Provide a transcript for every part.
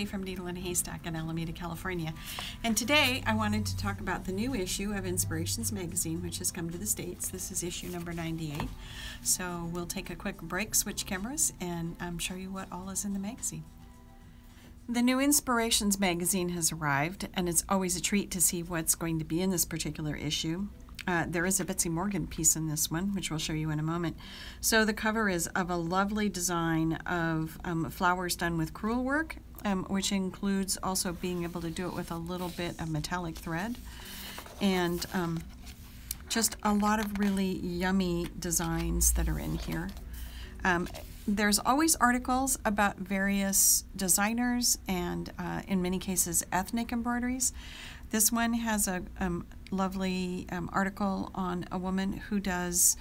Betsy from Needle in a Haystack in Alameda, California. And today I wanted to talk about the new issue of Inspirations magazine, which has come to the States. This is issue number 98. So we'll take a quick break, switch cameras, and show you what all is in the magazine. The new Inspirations magazine has arrived, and it's always a treat to see what's going to be in this particular issue. There is a Betsy Morgan piece in this one, which we'll show you in a moment. So the cover is of a lovely design of flowers done with crewel work, which includes also being able to do it with a little bit of metallic thread. And just a lot of really yummy designs that are in here. There's always articles about various designers and, in many cases, ethnic embroideries. This one has a lovely article on a woman who does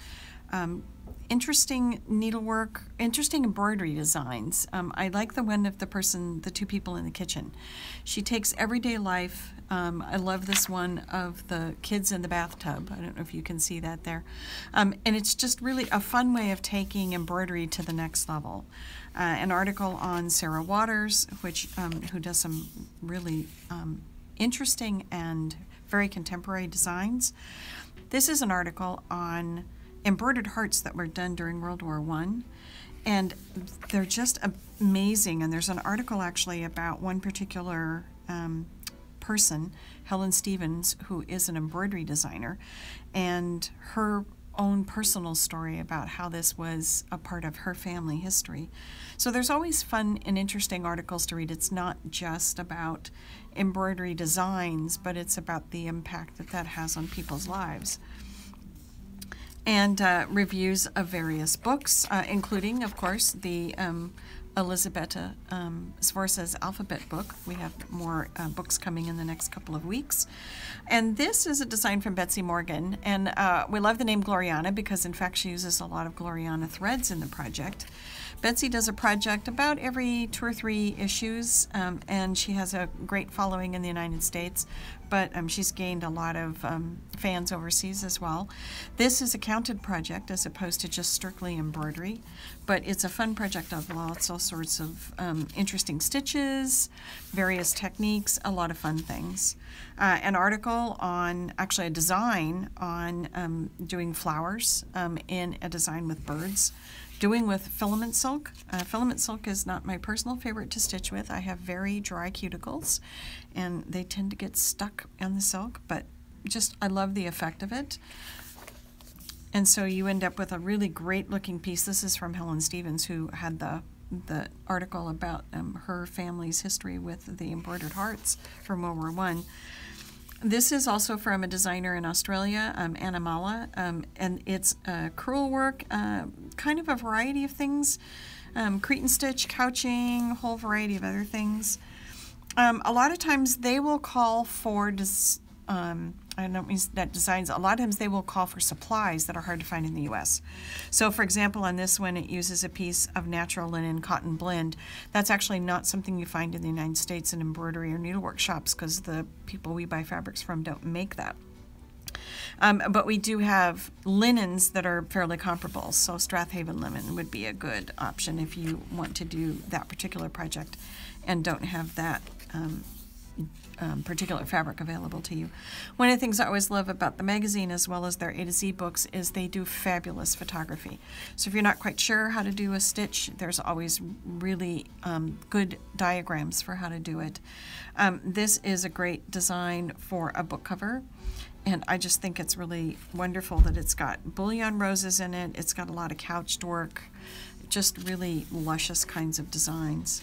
interesting needlework, interesting embroidery designs. I like the one of the two people in the kitchen. She takes everyday life. I love this one of the kids in the bathtub. I don't know if you can see that there. And it's just really a fun way of taking embroidery to the next level. An article on Sarah Waters, who does some really interesting and very contemporary designs. This is an article on embroidered hearts that were done during World War I, and they're just amazing. And there's an article actually about one particular person, Helen Stevens, who is an embroidery designer, and her own personal story about how this was a part of her family history. So there's always fun and interesting articles to read. It's not just about embroidery designs, but it's about the impact that has on people's lives. And reviews of various books, including, of course, the Elisabeta Sforza's alphabet book. We have more books coming in the next couple of weeks. And this is a design from Betsy Morgan. And we love the name Gloriana because, in fact, she uses a lot of Gloriana threads in the project. Betsy does a project about every 2 or 3 issues, and she has a great following in the United States, but she's gained a lot of fans overseas as well. This is a counted project as opposed to just strictly embroidery, but it's a fun project of lots, all sorts of interesting stitches, various techniques, a lot of fun things. An article on, actually a design on doing flowers in a design with birds. Doing with filament silk. Filament silk is not my personal favorite to stitch with. I have very dry cuticles and they tend to get stuck on the silk, but just I love the effect of it. And so you end up with a really great looking piece. This is from Helen Stevens, who had the article about her family's history with the Embroidered Hearts from World War I. This is also from a designer in Australia, Anna Mala, and it's crewel work, kind of a variety of things, Cretan stitch, couching, a whole variety of other things. A lot of times they will call for, I don't mean that designs, a lot of times they will call for supplies that are hard to find in the U.S. So for example, on this one, it uses a piece of natural linen cotton blend. That's actually not something you find in the United States in embroidery or needlework shops because the people we buy fabrics from don't make that. But we do have linens that are fairly comparable, so Strathaven linen would be a good option if you want to do that particular project and don't have that particular fabric available to you. One of the things I always love about the magazine, as well as their A to Z books, is they do fabulous photography. So if you're not quite sure how to do a stitch, there's always really good diagrams for how to do it. This is a great design for a book cover, and I just think it's really wonderful that it's got bullion roses in it. It's got a lot of couched work, just really luscious kinds of designs.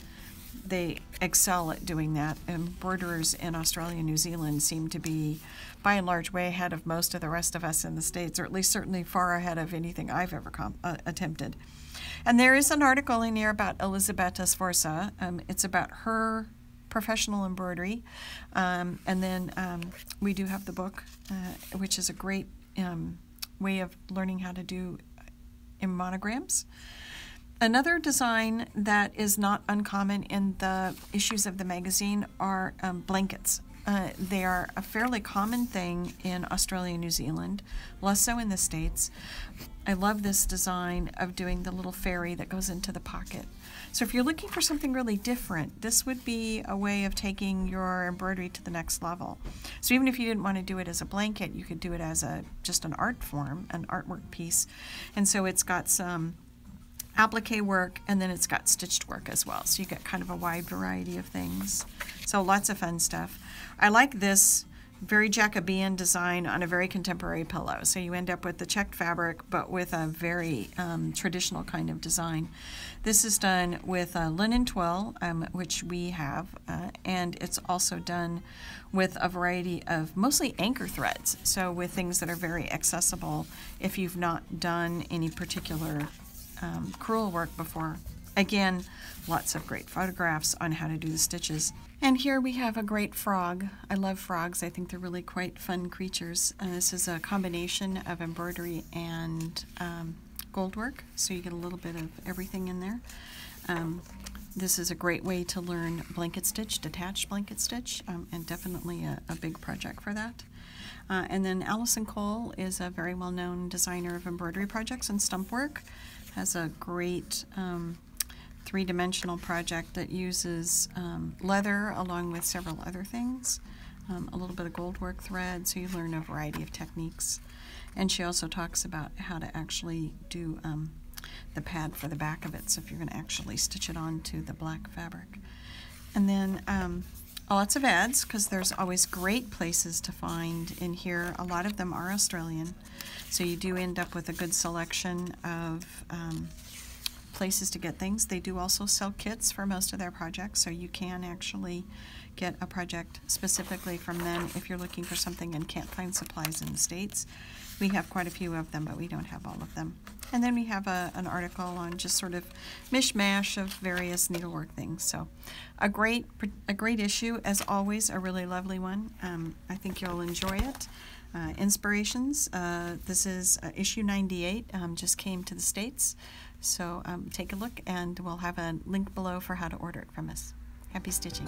They excel at doing that. Embroiderers in Australia and New Zealand seem to be, by and large, way ahead of most of the rest of us in the States, or at least certainly far ahead of anything I've ever attempted. And there is an article in here about Elisabeta Sforza. It's about her professional embroidery. And then we do have the book, which is a great way of learning how to do monograms. Another design that is not uncommon in the issues of the magazine are blankets. They are a fairly common thing in Australia and New Zealand, less so in the States. I love this design of doing the little fairy that goes into the pocket. So if you're looking for something really different, this would be a way of taking your embroidery to the next level. So even if you didn't want to do it as a blanket, you could do it as just an art form, an artwork piece. And so it's got some applique work, and then it's got stitched work as well. So you get kind of a wide variety of things. So lots of fun stuff. I like this very Jacobean design on a very contemporary pillow. So you end up with the checked fabric, but with a very traditional kind of design. This is done with linen twill, which we have, and it's also done with a variety of mostly anchor threads. So with things that are very accessible if you've not done any particular crewel work before. Again, lots of great photographs on how to do the stitches. And here we have a great frog. I love frogs. I think they're really quite fun creatures. This is a combination of embroidery and gold work, so you get a little bit of everything in there. This is a great way to learn blanket stitch, detached blanket stitch, and definitely a big project for that. And then Alison Cole is a very well-known designer of embroidery projects and stump work. Has a great three-dimensional project that uses leather along with several other things, a little bit of gold work thread, so you learn a variety of techniques. And she also talks about how to actually do the pad for the back of it, so if you're going to actually stitch it onto the black fabric. And then lots of ads, because there's always great places to find in here. A lot of them are Australian, so you do end up with a good selection of places to get things. They do also sell kits for most of their projects, so you can actually get a project specifically from them if you're looking for something and can't find supplies in the States. We have quite a few of them, but we don't have all of them. And then we have an article on just sort of mishmash of various needlework things. So a great issue, as always, a really lovely one. I think you'll enjoy it. Inspirations, this is issue 98, just came to the States. So take a look, and we'll have a link below for how to order it from us. Happy stitching.